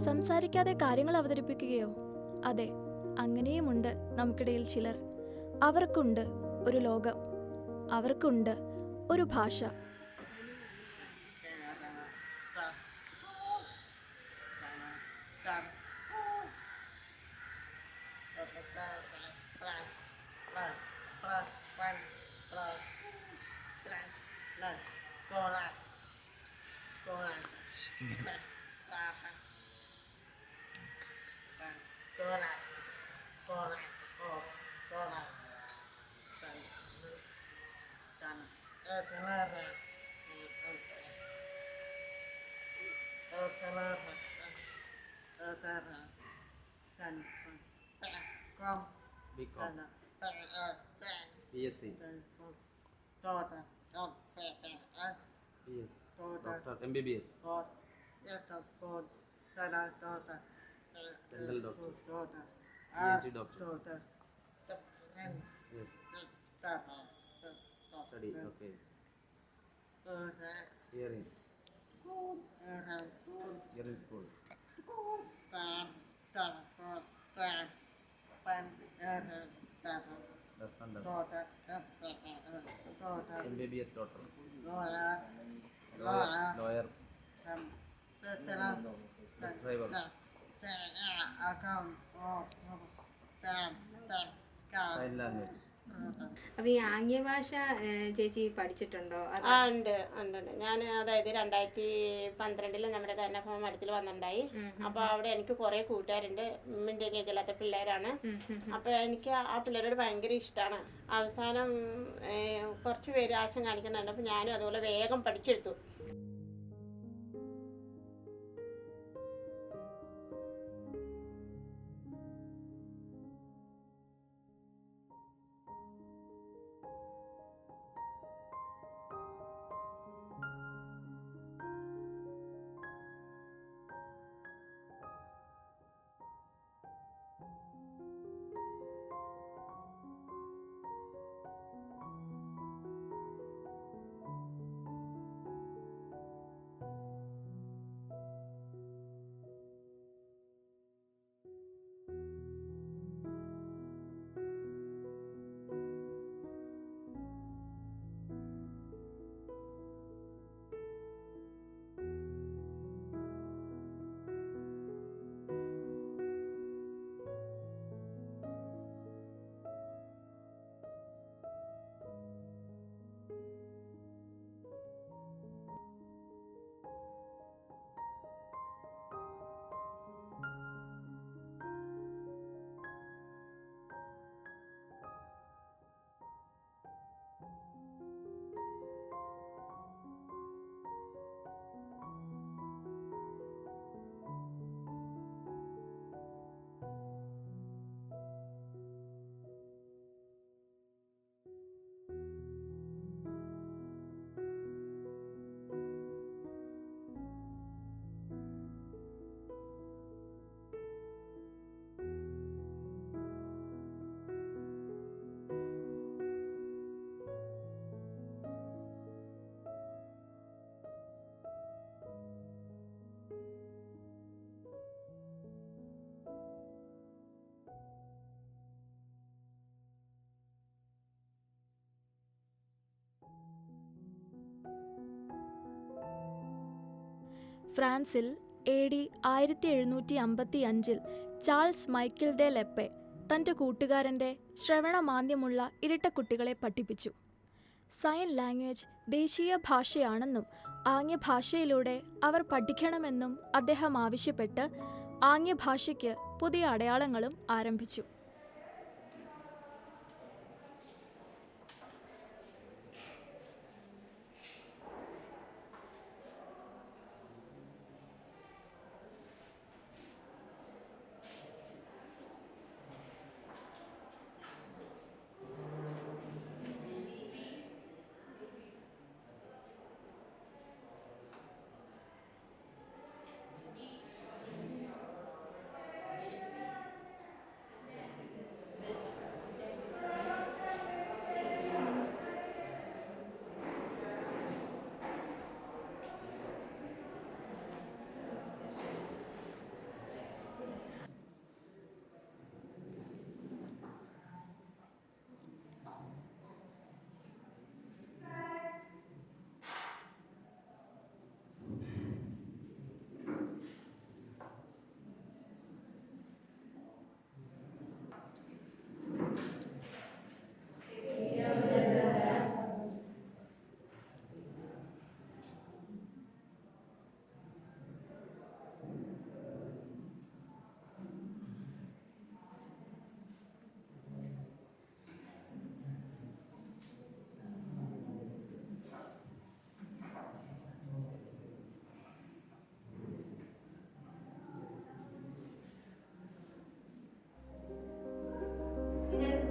സംസാരിക്കാതെ കാര്യങ്ങൾ അവതരിപ്പിക്കുകയോ? അതെ, അങ്ങനെയുമുണ്ട് നമുക്കിടയിൽ ചിലർ. അവർക്കുണ്ട് ഒരു ലോകം, അവർക്കുണ്ട് ഒരു ഭാഷ. BSc. Doctor, MBBS. Dental doctor. ENT doctor. Yes. Study, okay. Hearing. Hearing school. MBBS doctor. Lawyer. Bus driver. Sign language. അപ്പൊ ഈ ആംഗ്യഭാഷ ചേച്ചി പഠിച്ചിട്ടുണ്ടോ? ഉണ്ട്. ഞാൻ അതായത് 2012 നമ്മുടെ കരുണാഭവൻ മഠത്തിൽ വന്നിട്ടുണ്ടായി. അപ്പൊ അവിടെ എനിക്ക് കുറെ കൂട്ടുകാരുണ്ട്, മിണ്ടിയ കേൾക്കില്ലാത്ത പിള്ളേരാണ്. അപ്പൊ എനിക്ക് ആ പിള്ളേരോട് ഭയങ്കര ഇഷ്ടമാണ്. അവസാനം കുറച്ച് പേര് ആശം കാണിക്കുന്നുണ്ട്. അപ്പൊ ഞാനും അതുപോലെ വേഗം പഠിച്ചെടുത്തു. ഫ്രാൻസിൽ AD 1755 ചാൾസ് മൈക്കിൾ ഡെ ലെപ്പെ തൻ്റെ കൂട്ടുകാരൻ്റെ ശ്രവണമാന്ദ്യമുള്ള ഇരട്ടക്കുട്ടികളെ പഠിപ്പിച്ചു. സൈൻ ലാംഗ്വേജ് ദേശീയ ഭാഷയാണെന്നും ആംഗ്യഭാഷയിലൂടെ അവർ പഠിക്കണമെന്നും അദ്ദേഹം ആവശ്യപ്പെട്ട് ആംഗ്യഭാഷയ്ക്ക് പുതിയ അടയാളങ്ങളും ആരംഭിച്ചു.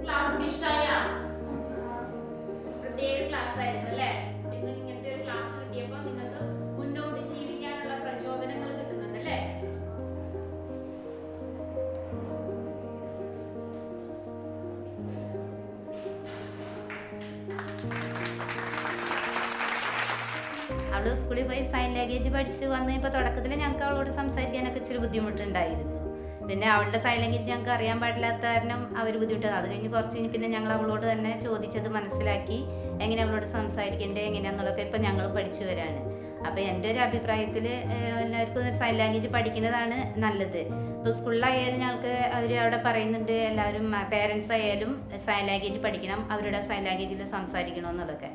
ക്ലാസ് ഇഷ്ടമായ പ്രത്യേക ക്ലാസ് ആയിരുന്നു അല്ലേ? ഇന്ന് ഇങ്ങനത്തെ ഒരു ക്ലാസ് കിട്ടിയപ്പോൾ നിങ്ങൾക്ക് മുന്നോട്ട് ജീവിക്കാനുള്ള പ്രചോദനങ്ങൾ കിട്ടുന്നുണ്ടല്ലേ? അവൾ സ്കൂളിൽ പോയി സൈൻ ലാംഗ്വേജ് പഠിച്ച് വന്ന് ഇപ്പോൾ തുടക്കത്തിൽ ഞങ്ങൾക്ക് അവളോട് സംസാരിക്കാനൊക്കെ ഇച്ചിരി ബുദ്ധിമുട്ടുണ്ടായിരുന്നു. പിന്നെ അവളുടെ സൈൻ ലാംഗ്വേജ് ഞങ്ങൾക്ക് അറിയാൻ പാടില്ലാത്ത കാരണം അവർ ബുദ്ധിമുട്ടത്. അത് കഴിഞ്ഞ് കുറച്ച് കഴിഞ്ഞ് പിന്നെ ഞങ്ങൾ അവളോട് തന്നെ ചോദിച്ചത് മനസ്സിലാക്കി എങ്ങനെ അവളോട് സംസാരിക്കേണ്ടത് എങ്ങനെയാണെന്നുള്ളതൊക്കെ ഇപ്പം ഞങ്ങൾ പഠിച്ചു വരാണ്. അപ്പോൾ എൻ്റെ ഒരു അഭിപ്രായത്തിൽ എല്ലാവർക്കും ഒരു സൈൻ ലാംഗ്വേജ് പഠിക്കുന്നതാണ് നല്ലത്. ഇപ്പോൾ സ്കൂളിലായാലും ഞങ്ങൾക്ക് അവർ അവിടെ പറയുന്നുണ്ട് എല്ലാവരും പേരൻസ് ആയാലും സൈൻ ലാംഗ്വേജ് പഠിക്കണം, അവരുടെ സൈൻ ലാംഗ്വേജിൽ സംസാരിക്കണമെന്നുള്ളതൊക്കെ.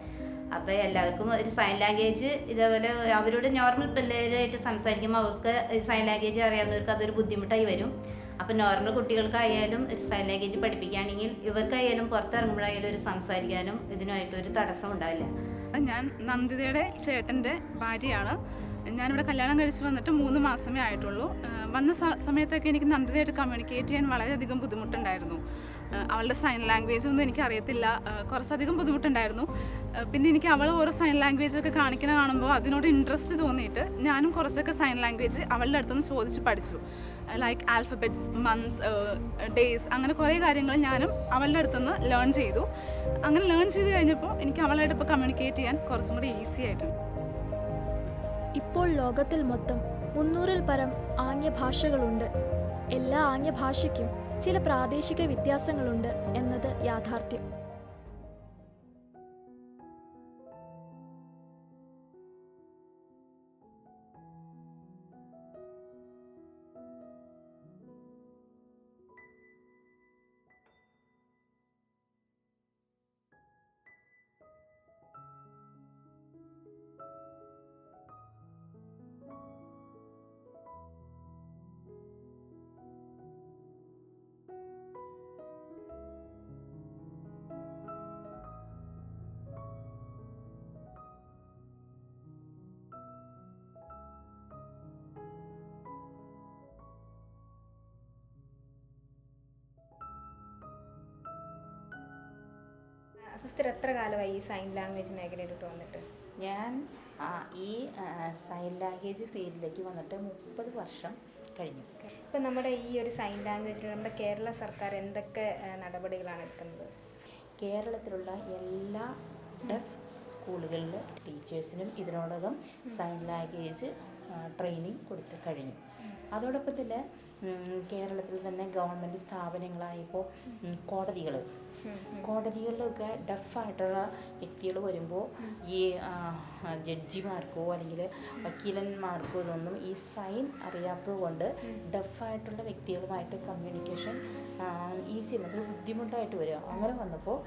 അപ്പോൾ എല്ലാവർക്കും ഒരു സൈൻ ലാംഗ്വേജ് ഇതേപോലെ അവരോട് നോർമൽ പിള്ളേരായിട്ട് സംസാരിക്കുമ്പോൾ അവർക്ക് സൈൻ ലാംഗ്വേജ് അറിയാവുന്നവർക്ക് അതൊരു ബുദ്ധിമുട്ടായി വരും. അപ്പോൾ നോർമൽ കുട്ടികൾക്കായാലും ഒരു സൈൻ ലാംഗ്വേജ് പഠിപ്പിക്കുകയാണെങ്കിൽ ഇവർക്കായാലും പുറത്തിറങ്ങുമ്പോഴായാലും ഒരു സംസാരിക്കാനും ഇതിനായിട്ടൊരു തടസ്സം ഉണ്ടാവില്ല. ഞാൻ നന്ദിതയുടെ ചേട്ടൻ്റെ ഭാര്യയാണ്. ഞാനിവിടെ കല്യാണം കഴിച്ച് വന്നിട്ട് 3 മാസമേ ആയിട്ടുള്ളൂ. വന്ന സമയത്തൊക്കെ എനിക്ക് നന്ദിതയായിട്ട് കമ്മ്യൂണിക്കേറ്റ് ചെയ്യാൻ വളരെയധികം ബുദ്ധിമുട്ടുണ്ടായിരുന്നു. അവളുടെ സൈൻ ലാംഗ്വേജ് ഒന്നും എനിക്ക് അറിയത്തില്ല, കുറച്ചധികം ബുദ്ധിമുട്ടുണ്ടായിരുന്നു. പിന്നെ എനിക്ക് അവൾ ഓരോ സൈൻ ലാംഗ്വേജൊക്കെ കാണിക്കണ കാണുമ്പോൾ അതിനോട് ഇൻട്രസ്റ്റ് തോന്നിയിട്ട് ഞാനും കുറച്ചൊക്കെ സൈൻ ലാംഗ്വേജ് അവളുടെ അടുത്തുനിന്ന് ചോദിച്ച് പഠിച്ചു. ലൈക്ക് ആൽഫബറ്റ്സ്, മന്ത്സ്, ഡേയ്സ്, അങ്ങനെ കുറേ കാര്യങ്ങൾ ഞാനും അവളുടെ അടുത്തുനിന്ന് ലേൺ ചെയ്തു. അങ്ങനെ ലേൺ ചെയ്ത് കഴിഞ്ഞപ്പോൾ എനിക്ക് അവളായിട്ട് ഇപ്പോൾ കമ്മ്യൂണിക്കേറ്റ് ചെയ്യാൻ കുറച്ചും കൂടി ഈസി ആയിട്ടുണ്ട്. ഇപ്പോൾ ലോകത്തിൽ മൊത്തം 300-ൽ പരം ആംഗ്യഭാഷകളുണ്ട്. എല്ലാ ആംഗ്യഭാഷയ്ക്കും ചില പ്രാദേശിക വ്യത്യാസങ്ങളുണ്ട് എന്നത് യാഥാർത്ഥ്യം. സിസ്റ്റർ എത്ര കാലമായി ഈ സൈൻ ലാംഗ്വേജ് മേഖലയിലോട്ട് വന്നിട്ട്? ഞാൻ ഈ സൈൻ ലാംഗ്വേജ് ഫീൽഡിലേക്ക് വന്നിട്ട് 30 വർഷം കഴിഞ്ഞു. ഇപ്പം നമ്മുടെ ഈ ഒരു സൈൻ ലാംഗ്വേജിൽ നമ്മുടെ കേരള സർക്കാർ എന്തൊക്കെ നടപടികളാണ് എടുക്കുന്നത്? കേരളത്തിലുള്ള എല്ലാ ഡെഫ് സ്കൂളുകളിലെ ടീച്ചേഴ്സിനും ഇതിനോടകം സൈൻ ലാംഗ്വേജ് ട്രെയിനിങ് കൊടുത്ത് കഴിഞ്ഞു. അതോടൊപ്പം തന്നെ കേരളത്തിൽ തന്നെ ഗവൺമെൻറ് സ്ഥാപനങ്ങളായപ്പോൾ കോടതികളിലൊക്കെ ഡെഫായിട്ടുള്ള വ്യക്തികൾ വരുമ്പോൾ ഈ ജഡ്ജിമാർക്കോ അല്ലെങ്കിൽ വക്കീലന്മാർക്കോ ഇതൊന്നും ഈ സൈൻ അറിയാത്തത് കൊണ്ട് ഡെഫായിട്ടുള്ള വ്യക്തികളുമായിട്ട് കമ്മ്യൂണിക്കേഷൻ ഈസി അത് ബുദ്ധിമുട്ടായിട്ട് വരിക. അങ്ങനെ വന്നപ്പോൾ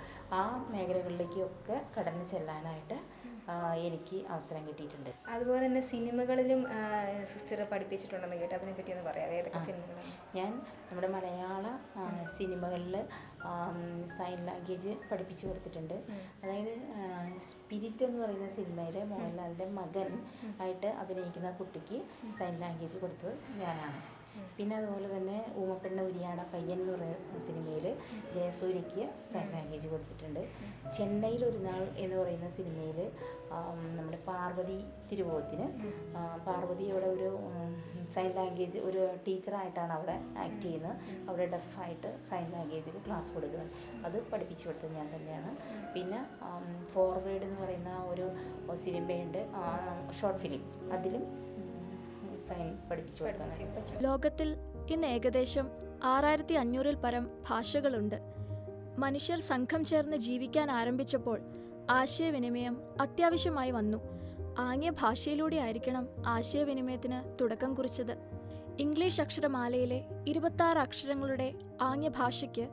ആ മേഖലകളിലേക്കൊക്കെ കടന്നു ചെല്ലാനായിട്ട് എനിക്ക് അവസരം കിട്ടിയിട്ടുണ്ട്. അതുപോലെ തന്നെ സിനിമകളിലും സിസ്റ്റർ പഠിപ്പിച്ചിട്ടുണ്ടെന്ന് കേട്ടു. അതിനെപ്പറ്റി ഒന്ന് പറയാം. ഏതൊക്കെ സിനിമകളാണ്? ഞാൻ നമ്മുടെ മലയാള സിനിമകളിൽ സൈൻ ലാംഗ്വേജ് പഠിപ്പിച്ചു കൊടുത്തിട്ടുണ്ട്. അതായത് സ്പിരിറ്റ് എന്ന് പറയുന്ന സിനിമയിൽ മോഹൻലാലിൻ്റെ മകൻ ആയിട്ട് അഭിനയിക്കുന്ന കുട്ടിക്ക് സൈൻ ലാംഗ്വേജ് കൊടുത്തത് ഞാനാണ്. പിന്നെ അതുപോലെ തന്നെ ഊമപ്പെണ്ണ ഉരിയാട പയ്യൻ എന്ന് പറയുന്ന സിനിമയിൽ ജയസൂര്യയ്ക്ക് സൈൻ ലാംഗ്വേജ് കൊടുത്തിട്ടുണ്ട്. ചെന്നൈയിൽ ഒരു നാൾ എന്ന് പറയുന്ന സിനിമയിൽ നമ്മുടെ പാർവതി തിരുവോത്തിന് പാർവതിയോടെ ഒരു സൈൻ ലാംഗ്വേജ് ഒരു ടീച്ചറായിട്ടാണ് അവിടെ ആക്ട് ചെയ്യുന്നത്. അവിടെ ഡെഫായിട്ട് സൈൻ ലാംഗ്വേജിൽ ക്ലാസ് കൊടുക്കുന്നത്. അത് പഠിപ്പിച്ചു കൊടുത്തത് ഞാൻ തന്നെയാണ്. പിന്നെ ഫോർവേഡ് എന്ന് പറയുന്ന ഒരു സിനിമയുണ്ട്, ഷോർട്ട് ഫിലിം, അതിലും സൈൻ പഠിപ്പിച്ചു കൊടുക്കാൻ. ലോകത്തിൽ ഇന്ന് ഏകദേശം 6500-ൽ പരം ഭാഷകളുണ്ട്. മനുഷ്യർ സംഘം ചേർന്ന് ജീവിക്കാൻ ആരംഭിച്ചപ്പോൾ ആശയവിനിമയം അത്യാവശ്യമായി വന്നു. ആംഗ്യഭാഷയിലൂടെ ആയിരിക്കണം ആശയവിനിമയത്തിന് തുടക്കം കുറിച്ചത്. ഇംഗ്ലീഷ് അക്ഷരമാലയിലെ 26 അക്ഷരങ്ങളുടെ ആംഗ്യഭാഷയ്ക്ക്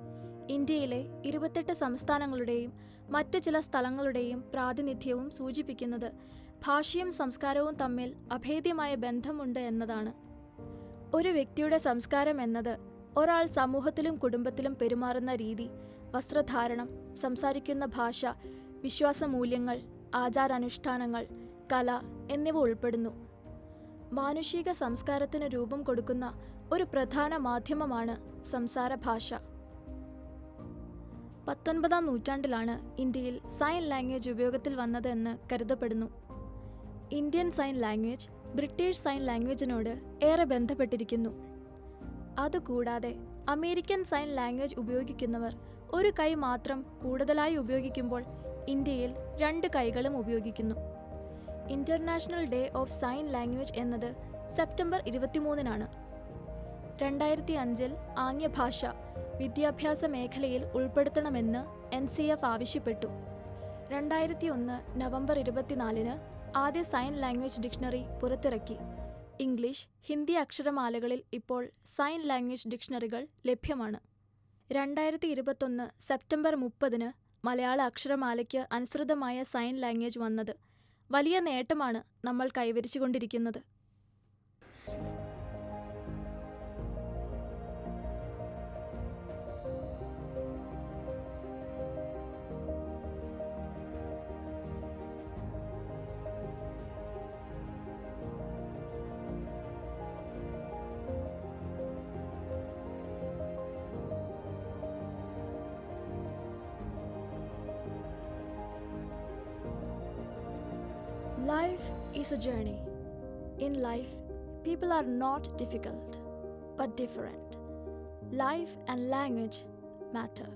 ഇന്ത്യയിലെ 28 സംസ്ഥാനങ്ങളുടെയും മറ്റു ചില സ്ഥലങ്ങളുടെയും പ്രാതിനിധ്യവും സൂചിപ്പിക്കുന്നത് ഭാഷയും സംസ്കാരവും തമ്മിൽ അഭേദ്യമായ ബന്ധമുണ്ട് എന്നതാണ്. ഒരു വ്യക്തിയുടെ സംസ്കാരം എന്നത് ഒരാൾ സമൂഹത്തിലും കുടുംബത്തിലും പെരുമാറുന്ന രീതി, വസ്ത്രധാരണം, സംസാരിക്കുന്ന ഭാഷ, വിശ്വാസമൂല്യങ്ങൾ, ആചാരാനുഷ്ഠാനങ്ങൾ, കല എന്നിവ ഉൾപ്പെടുന്നു. മാനുഷിക സംസ്കാരത്തിന് രൂപം കൊടുക്കുന്ന ഒരു പ്രധാന മാധ്യമമാണ് സംസാര ഭാഷ. 19-ാം നൂറ്റാണ്ടിലാണ് ഇന്ത്യയിൽ സൈൻ ലാംഗ്വേജ് ഉപയോഗത്തിൽ വന്നത് എന്ന് കരുതപ്പെടുന്നു. Indian sign language British sign ലാംഗ്വേജിനോട് ഏറെ ബന്ധപ്പെട്ടിരിക്കുന്നു. അതുകൂടാതെ അമേരിക്കൻ സൈൻ ലാംഗ്വേജ് ഉപയോഗിക്കുന്നവർ ഒരു കൈ മാത്രം കൂടുതലായി ഉപയോഗിക്കുമ്പോൾ ഇന്ത്യയിൽ 2 കൈകളും ഉപയോഗിക്കുന്നു. International day of sine language എന്നത് സെപ്റ്റംബർ 23-നാണ്. 2005-ൽ ആംഗ്യഭാഷ വിദ്യാഭ്യാസ മേഖലയിൽ ഉൾപ്പെടുത്തണമെന്ന് NCF ആവശ്യപ്പെട്ടു. 2001 നവംബർ 24-ന് ആദ്യ സൈൻ ലാംഗ്വേജ് ഡിക്ഷണറി പുറത്തിറക്കി. ഇംഗ്ലീഷ്, ഹിന്ദി അക്ഷരമാലകളിൽ ഇപ്പോൾ സൈൻ ലാംഗ്വേജ് ഡിക്ഷണറികൾ ലഭ്യമാണ്. 2021 സെപ്റ്റംബർ 30-ന് മലയാള അക്ഷരമാലയ്ക്ക് അനുസൃതമായ സൈൻ ലാംഗ്വേജ് വന്നത് വലിയ നേട്ടമാണ് നമ്മൾ കൈവരിച്ചുകൊണ്ടിരിക്കുന്നത്. Life is a journey. In life, people are not difficult, but different. Life and language matter.